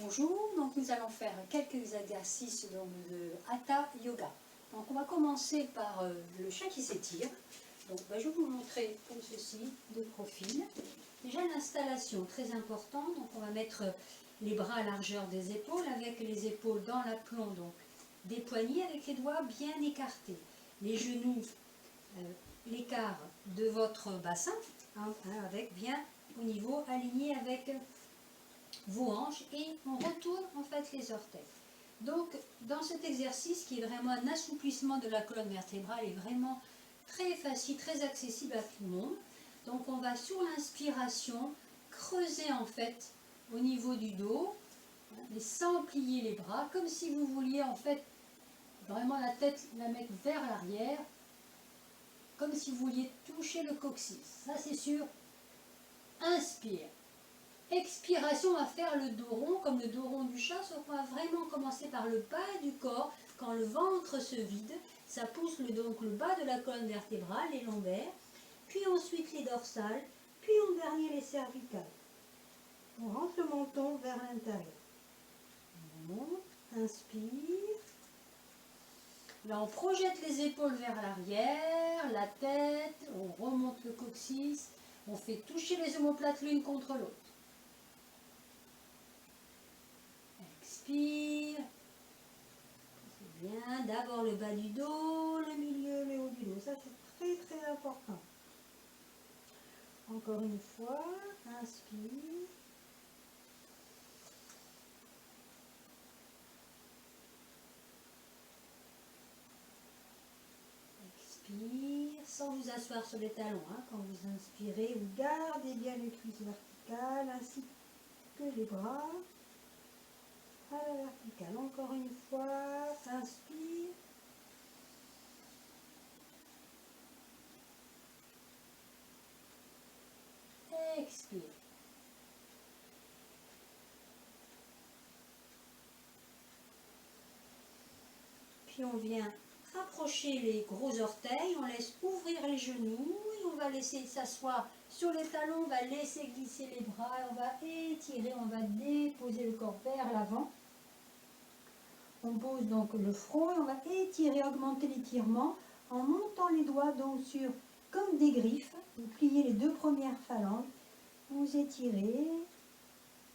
Bonjour, donc nous allons faire quelques exercices de Hatha Yoga. Donc on va commencer par le chat qui s'étire. Donc je vais vous montrer comme ceci, de profil. Déjà l'installation, très important, donc on va mettre les bras à largeur des épaules avec les épaules dans l'aplomb, donc des poignets avec les doigts bien écartés. Les genoux, l'écart de votre bassin, avec bien au niveau aligné avec vos hanches, et on retourne en fait les orteils. Donc dans cet exercice qui est vraiment un assouplissement de la colonne vertébrale et vraiment très facile, très accessible à tout le monde. Donc on va sur l'inspiration creuser en fait au niveau du dos, mais sans plier les bras, comme si vous vouliez en fait vraiment la tête la mettre vers l'arrière, comme si vous vouliez toucher le coccyx. Ça c'est sûr. Inspire. Expiration, on va faire le dos rond, comme le dos rond du chat, sauf qu'on va vraiment commencer par le bas du corps. Quand le ventre se vide, ça pousse donc le bas de la colonne vertébrale, les lombaires, puis ensuite les dorsales, puis en dernier les cervicales. On rentre le menton vers l'intérieur. On monte, inspire. Là, on projette les épaules vers l'arrière, la tête, on remonte le coccyx, on fait toucher les omoplates l'une contre l'autre. Expire. C'est bien. D'abord le bas du dos, le milieu, le haut du dos. Ça, c'est très très important. Encore une fois, inspire. Expire, sans vous asseoir sur les talons. Quand vous inspirez, vous gardez bien les cuisses verticales ainsi que les bras à la verticale. Encore une fois, inspire. Expire. Puis on vient rapprocher les gros orteils, on laisse ouvrir les genoux et on va laisser s'asseoir sur les talons, on va laisser glisser les bras, on va étirer, on va déposer le corps vers l'avant. On pose donc le front et on va étirer, augmenter l'étirement en montant les doigts donc sur comme des griffes. Vous pliez les deux premières phalanges, vous étirez,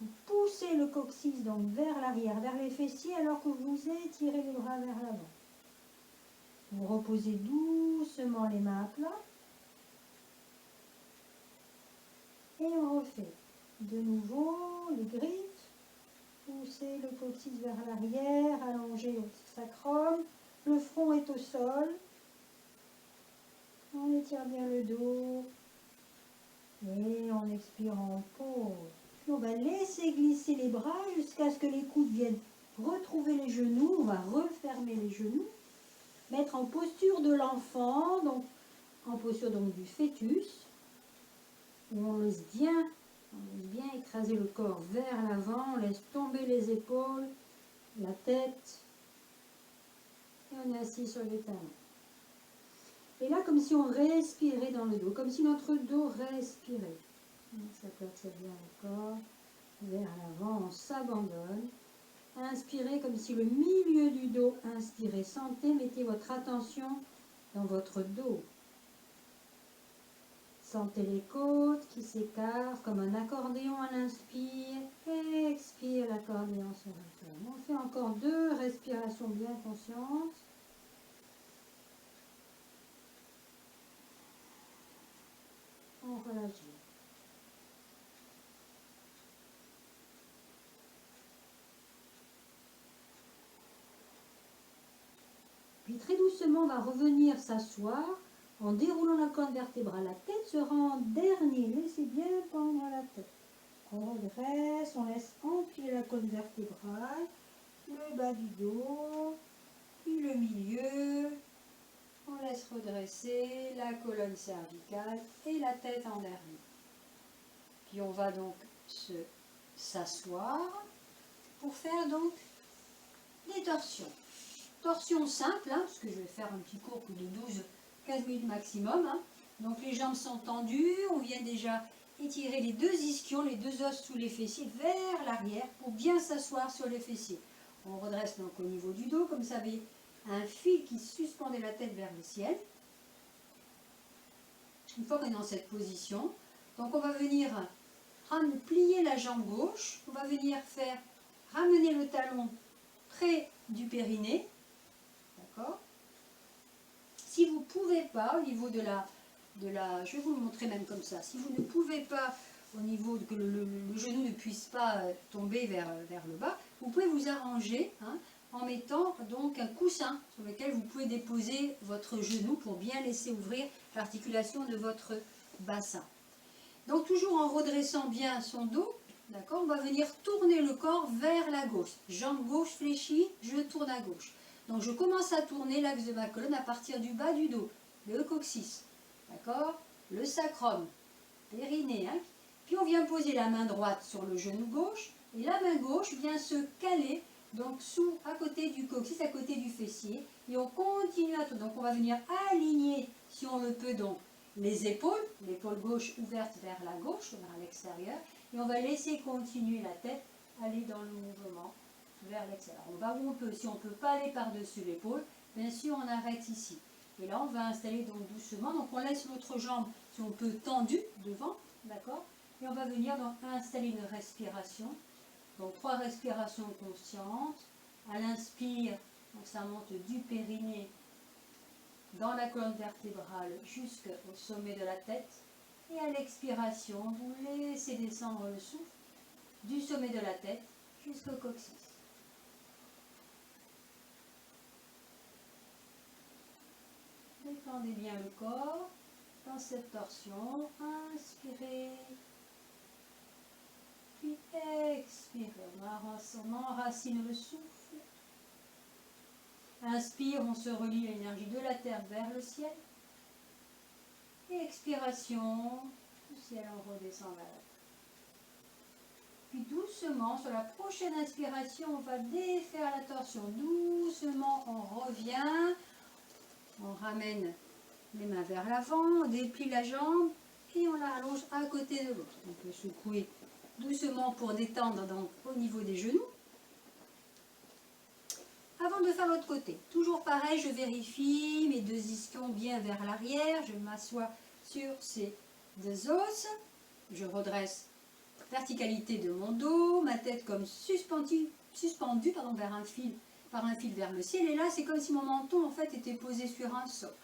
vous poussez le coccyx donc vers l'arrière, vers les fessiers alors que vous étirez les bras vers l'avant. Vous reposez doucement les mains à plat. Et on refait. De nouveau, les griffes. Poussez le coccyx vers l'arrière, allongez au sacrum. Le front est au sol. On étire bien le dos. Et on expire en pause. Puis on va laisser glisser les bras jusqu'à ce que les coudes viennent retrouver les genoux. On va refermer les genoux. Mettre en posture de l'enfant, donc en posture donc du fœtus, où on laisse bien écraser le corps vers l'avant, on laisse tomber les épaules, la tête, et on est assis sur les talons. Et là, comme si on respirait dans le dos, comme si notre dos respirait. Ça peut bien le corps vers l'avant, on s'abandonne. Inspirez comme si le milieu du dos inspirait. Sentez, mettez votre attention dans votre dos. Sentez les côtes qui s'écartent comme un accordéon à l'inspire. Expire l'accordéon sur la femme. On fait encore 2 respirations bien conscientes. On relâche. Puis très doucement, on va revenir s'asseoir en déroulant la colonne vertébrale. La tête sera en dernier. Laissez bien pendre la tête. On redresse, on laisse empiler la colonne vertébrale, le bas du dos, puis le milieu. On laisse redresser la colonne cervicale et la tête en dernier. Puis on va donc s'asseoir pour faire donc des torsions. Torsion simple, parce que je vais faire un petit cours de 12-15 minutes maximum. Donc les jambes sont tendues, on vient déjà étirer les deux ischions, les deux os sous les fessiers vers l'arrière pour bien s'asseoir sur les fessiers. On redresse donc au niveau du dos, comme ça, vous avez un fil qui suspendait la tête vers le ciel. Une fois qu'on est dans cette position, donc on va venir plier la jambe gauche, on va venir ramener le talon près du périnée, d'accord. Si vous ne pouvez pas, au niveau de la, je vais vous le montrer même comme ça, si vous ne pouvez pas, au niveau que le genou ne puisse pas tomber vers le bas, vous pouvez vous arranger en mettant donc un coussin sur lequel vous pouvez déposer votre genou pour bien laisser ouvrir l'articulation de votre bassin. Donc toujours en redressant bien son dos, d'accord, on va venir tourner le corps vers la gauche. Jambe gauche fléchie, je tourne à gauche. Donc je commence à tourner l'axe de ma colonne à partir du bas du dos, le coccyx, d'accord, le sacrum, périnée. Puis on vient poser la main droite sur le genou gauche et la main gauche vient se caler donc à côté du coccyx, à côté du fessier. Et on continue à tourner. Donc on va venir aligner, si on le peut, donc les épaules, l'épaule gauche ouverte vers la gauche, vers l'extérieur. Et on va laisser continuer la tête aller dans le mouvement vers l'extérieur. On va où on peut. Si on ne peut pas aller par-dessus l'épaule, bien sûr on arrête ici. Et là on va installer donc doucement. Donc on laisse l'autre jambe, si on peut, tendue devant, d'accord. Et on va venir donc installer une respiration. Donc 3 respirations conscientes. À l'inspire, donc ça monte du périnée dans la colonne vertébrale jusqu'au sommet de la tête. Et à l'expiration, vous laissez descendre le souffle du sommet de la tête jusqu'au coccyx. Détendez bien le corps dans cette torsion. Inspirez. Puis expirez. On enracine le souffle. Inspire, on se relie l'énergie de la terre vers le ciel. Et expiration, le ciel on redescend vers la terre. Puis doucement, sur la prochaine inspiration, on va défaire la torsion. Doucement, on revient. On ramène les mains vers l'avant, on déplie la jambe et on la rallonge à côté de l'autre. On peut secouer doucement pour détendre donc au niveau des genoux. Avant de faire l'autre côté, toujours pareil, je vérifie mes deux ischions bien vers l'arrière, je m'assois sur ces deux os, je redresse la verticalité de mon dos, ma tête comme suspendue par un fil vers le ciel, et là c'est comme si mon menton en fait était posé sur un socle.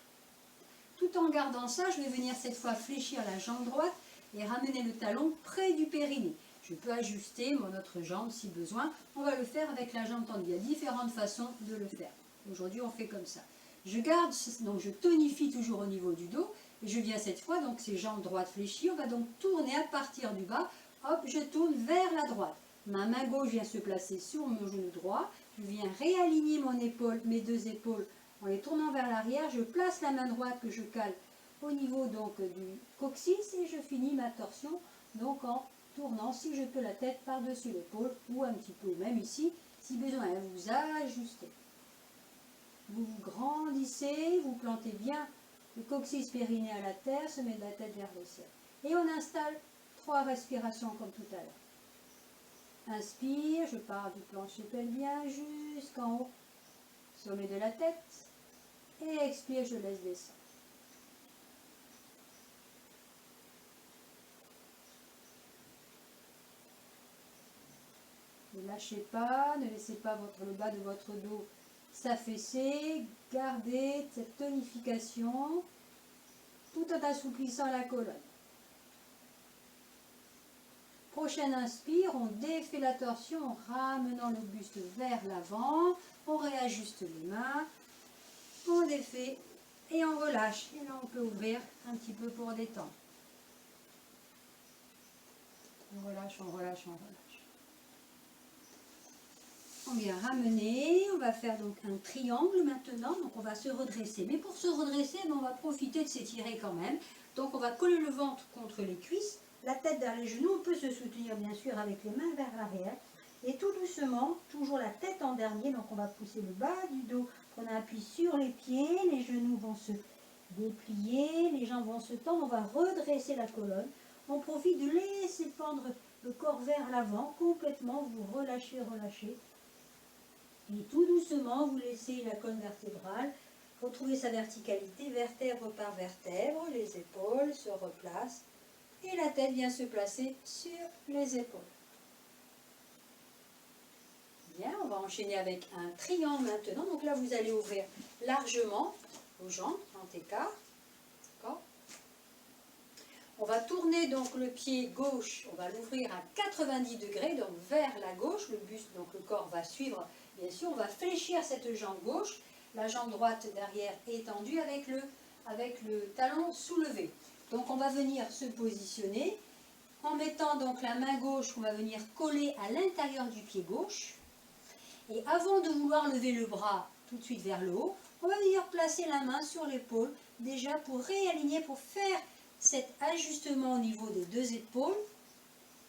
Tout en gardant ça, je vais venir cette fois fléchir la jambe droite et ramener le talon près du périnée. Je peux ajuster mon autre jambe si besoin. On va le faire avec la jambe tendue. Il y a différentes façons de le faire. Aujourd'hui, on fait comme ça. Je garde, donc je tonifie toujours au niveau du dos. Et je viens cette fois, donc ces jambes droites fléchies. On va donc tourner à partir du bas. Hop, je tourne vers la droite. Ma main gauche vient se placer sur mon genou droit. Je viens réaligner mes deux épaules en les tournant vers l'arrière. Je place la main droite que je cale au niveau donc du coccyx et je finis ma torsion donc en tournant, si je peux, la tête par-dessus l'épaule ou un petit peu même ici, si besoin, vous ajustez. Vous vous grandissez, vous plantez bien le coccyx périnée à la terre, sommet de la tête vers le ciel. Et on installe 3 respirations comme tout à l'heure. Inspire, je pars du plancher pelvien jusqu'en haut, sommet de la tête. Et expire, je laisse descendre. Ne lâchez pas, ne laissez pas le bas de votre dos s'affaisser. Gardez cette tonification tout en assouplissant la colonne. Prochaine inspire, on défait la torsion en ramenant le buste vers l'avant. On réajuste les mains, on défait et on relâche. Et là, on peut ouvrir un petit peu pour détendre. On relâche, on relâche, on relâche. On vient ramener, on va faire donc un triangle maintenant, donc on va se redresser. Mais pour se redresser, on va profiter de s'étirer quand même. Donc on va coller le ventre contre les cuisses, la tête vers les genoux, on peut se soutenir bien sûr avec les mains vers l'arrière. Et tout doucement, toujours la tête en dernier, donc on va pousser le bas du dos, on appuie sur les pieds, les genoux vont se déplier, les jambes vont se tendre, on va redresser la colonne. On profite de laisser pendre le corps vers l'avant, complètement, vous relâchez, relâchez. Et tout doucement, vous laissez la colonne vertébrale retrouver sa verticalité, vertèbre par vertèbre, les épaules se replacent et la tête vient se placer sur les épaules. Bien, on va enchaîner avec un triangle maintenant. Donc là, vous allez ouvrir largement vos jambes, grand écart. On va tourner donc le pied gauche, on va l'ouvrir à 90 degrés, donc vers la gauche, le buste, donc le corps va suivre, bien sûr, on va fléchir cette jambe gauche, la jambe droite derrière étendue avec le talon soulevé. Donc on va venir se positionner en mettant donc la main gauche qu'on va venir coller à l'intérieur du pied gauche. Et avant de vouloir lever le bras tout de suite vers le haut, on va venir placer la main sur l'épaule, déjà pour réaligner, pour faire cet ajustement au niveau des deux épaules.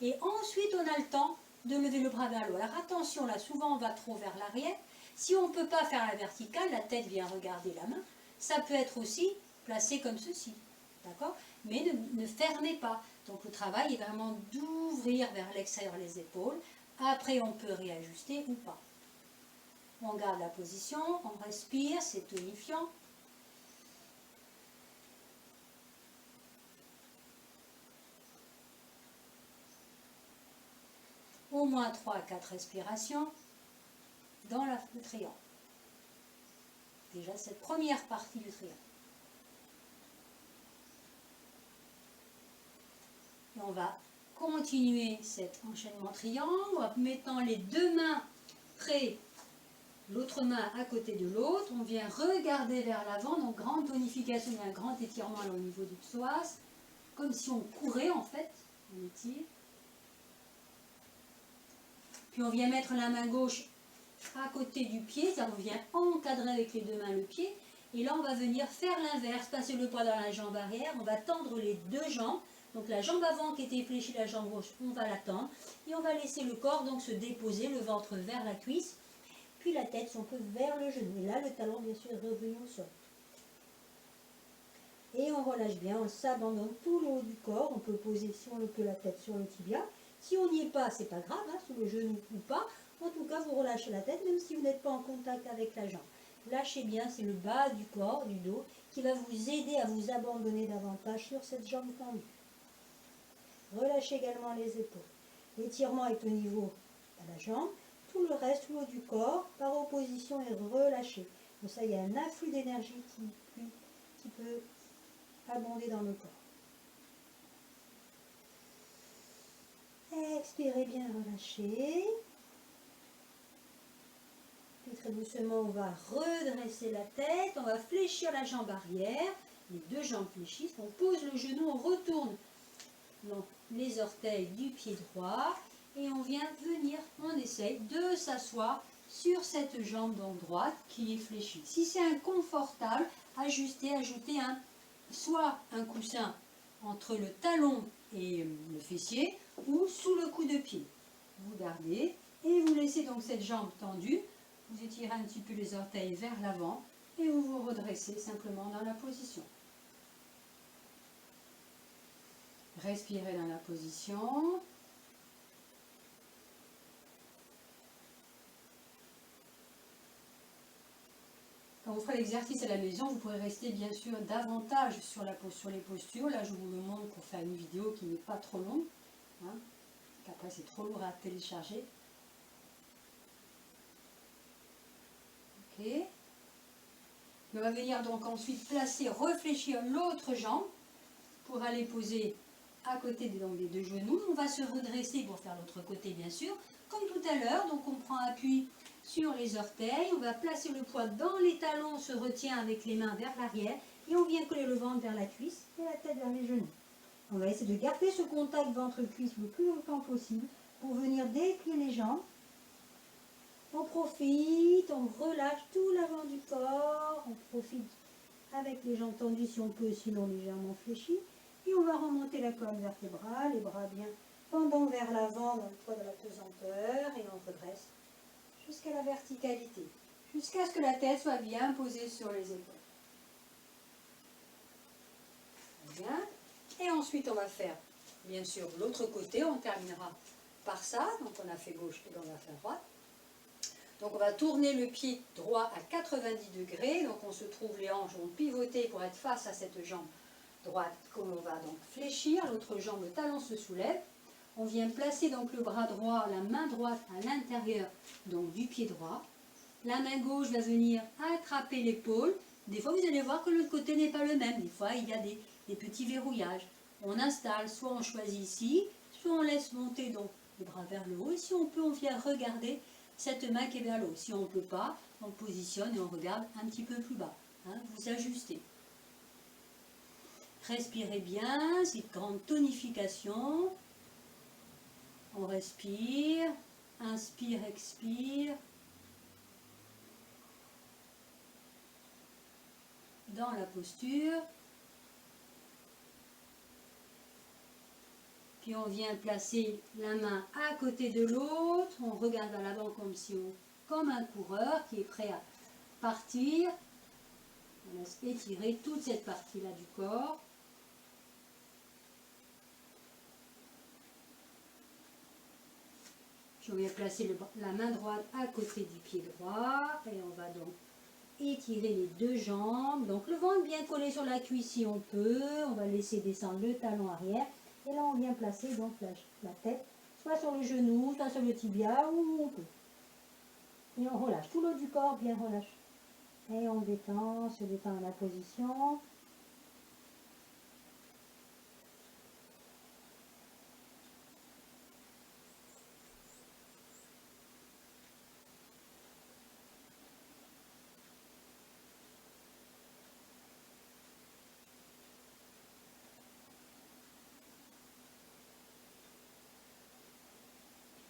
Et ensuite, on a le temps de lever le bras vers le haut. Alors attention, là, souvent on va trop vers l'arrière. Si on ne peut pas faire la verticale, la tête vient regarder la main. Ça peut être aussi placé comme ceci. D'accord? Mais ne fermez pas. Donc le travail est vraiment d'ouvrir vers l'extérieur les épaules. Après, on peut réajuster ou pas. On garde la position, on respire, c'est tonifiant. Au moins 3 à 4 respirations dans le triangle. Déjà cette première partie du triangle. Et on va continuer cet enchaînement triangle en mettant les deux mains près, l'autre main à côté de l'autre. On vient regarder vers l'avant, donc grande tonification et un grand étirement au niveau du psoas, comme si on courait en fait, on étire. Puis on vient mettre la main gauche à côté du pied, ça on vient encadrer avec les deux mains le pied. Et là on va venir faire l'inverse, passer le poids dans la jambe arrière, on va tendre les deux jambes. Donc la jambe avant qui était fléchie, la jambe gauche, on va la tendre. Et on va laisser le corps donc se déposer, le ventre vers la cuisse. Puis la tête, si on peut, vers le genou. Et là le talon bien sûr est revenu au sol. Et on relâche bien, on s'abandonne tout le haut du corps. On peut poser, si on le peut, la tête sur le tibia. Si on n'y est pas, c'est pas grave, hein, sous le genou ou pas. En tout cas, vous relâchez la tête, même si vous n'êtes pas en contact avec la jambe. Lâchez bien, c'est le bas du corps, du dos, qui va vous aider à vous abandonner davantage sur cette jambe tendue. Relâchez également les épaules. L'étirement est au niveau de la jambe. Tout le reste, tout le haut du corps, par opposition, est relâché. Donc ça, il y a un afflux d'énergie qui peut abonder dans le corps. Expirez bien, relâchez. Puis très doucement, on va redresser la tête, on va fléchir la jambe arrière, les deux jambes fléchissent, on pose le genou, on retourne donc, les orteils du pied droit et on vient venir, on essaye de s'asseoir sur cette jambe donc droite qui est fléchie. Si c'est inconfortable, ajustez, ajoutez soit un coussin entre le talon et le fessier ou sous le coup de pied. Vous gardez et vous laissez donc cette jambe tendue. Vous étirez un petit peu les orteils vers l'avant et vous vous redressez simplement dans la position. Respirez dans la position. Quand vous ferez l'exercice à la maison, vous pourrez rester bien sûr davantage sur les postures. Là, je vous le montre pour faire une vidéo qui n'est pas trop longue. Hein, après, c'est trop lourd à télécharger. Ok. On va venir donc ensuite placer, réfléchir l'autre jambe pour aller poser à côté des deux genoux. On va se redresser pour faire l'autre côté bien sûr. Comme tout à l'heure, donc on prend appui sur les orteils, on va placer le poids dans les talons, on se retient avec les mains vers l'arrière et on vient coller le ventre vers la cuisse et la tête vers les genoux. On va essayer de garder ce contact ventre-cuisse le plus longtemps possible pour venir déplier les jambes. On profite, on relâche tout l'avant du corps, on profite avec les jambes tendues si on peut, sinon légèrement fléchies. Et on va remonter la colonne vertébrale, les bras bien pendant vers l'avant dans le poids de la pesanteur et on redresse jusqu'à la verticalité, jusqu'à ce que la tête soit bien posée sur les épaules. Bien. Et ensuite on va faire bien sûr l'autre côté, on terminera par ça. Donc on a fait gauche et on va faire droite. Donc on va tourner le pied droit à 90 degrés. Donc on se trouve, les hanches vont pivoter pour être face à cette jambe droite qu'on va donc fléchir. L'autre jambe, le talon se soulève. On vient placer donc le bras droit, la main droite à l'intérieur donc du pied droit. La main gauche va venir attraper l'épaule. Des fois, vous allez voir que l'autre côté n'est pas le même. Des fois, il y a des petits verrouillages. On installe, soit on choisit ici, soit on laisse monter donc les bras vers le haut. Et si on peut, on vient regarder cette main qui est vers le haut. Si on ne peut pas, on positionne et on regarde un petit peu plus bas. Hein, vous ajustez. Respirez bien, c'est une grande tonification. On respire, inspire, expire. Dans la posture. Puis on vient placer la main à côté de l'autre. On regarde vers l'avant comme un coureur qui est prêt à partir. On laisse étirer toute cette partie-là du corps. Je viens placer la main droite à côté du pied droit. Et on va donc étirer les deux jambes. Donc le ventre bien collé sur la cuisse si on peut. On va laisser descendre le talon arrière. Et là on vient placer donc la tête soit sur le genou, soit sur le tibia, où on peut. Et on relâche. Tout le haut du corps bien relâché. Et on détend, se détend dans la position.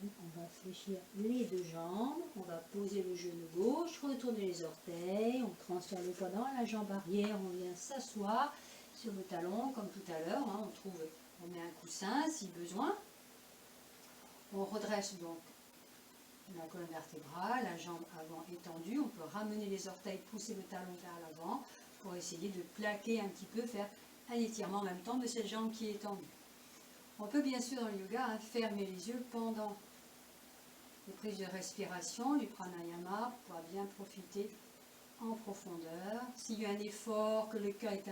On va fléchir les deux jambes, on va poser le genou gauche, retourner les orteils, on transfère le poids dans la jambe arrière, on vient s'asseoir sur le talon comme tout à l'heure, hein, on met un coussin si besoin. On redresse donc la colonne vertébrale, la jambe avant étendue, on peut ramener les orteils, pousser le talon vers l'avant pour essayer de plaquer un petit peu, faire un étirement en même temps de cette jambe qui est tendue. On peut bien sûr dans le yoga fermer les yeux pendant les prises de respiration, du pranayama, pour pouvoir bien profiter en profondeur. S'il y a un effort, que le cœur est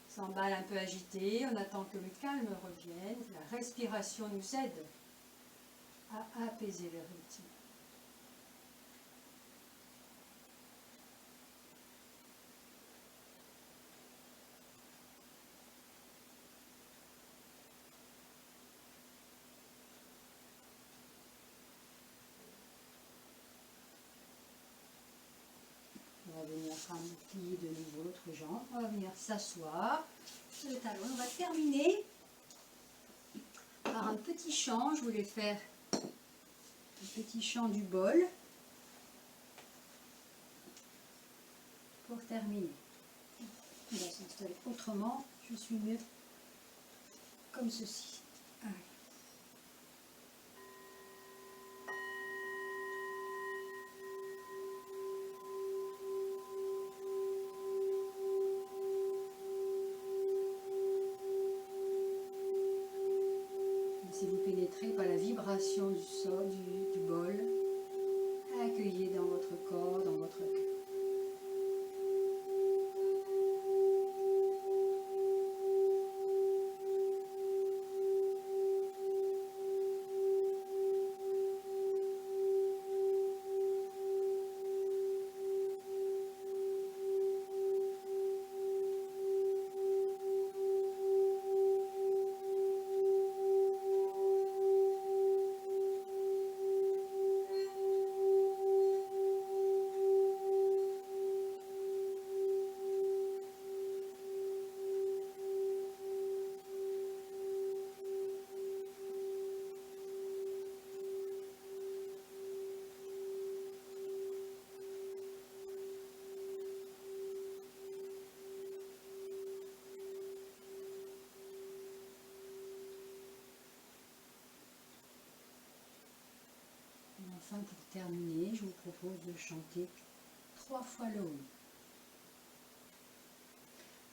s'emballe un peu agité, on attend que le calme revienne. La respiration nous aide à apaiser le rythme. On va venir plier de nouveau l'autre jambe. On va venir s'asseoir sur le talon. On va terminer par un petit chant. Je voulais faire un petit chant du bol pour terminer. On va s'installer autrement. Je suis mieux comme ceci. Allez. Laissez-vous pénétrer par la vibration du sol, du bol. Accueillez dans votre corps, dans votre cœur. Enfin, pour terminer, je vous propose de chanter 3 fois le Om.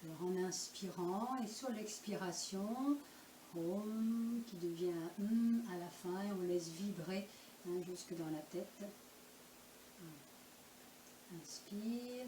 Alors en inspirant et sur l'expiration, Om qui devient un à la fin et on laisse vibrer jusque dans la tête. Inspire.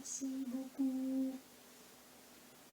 Merci beaucoup.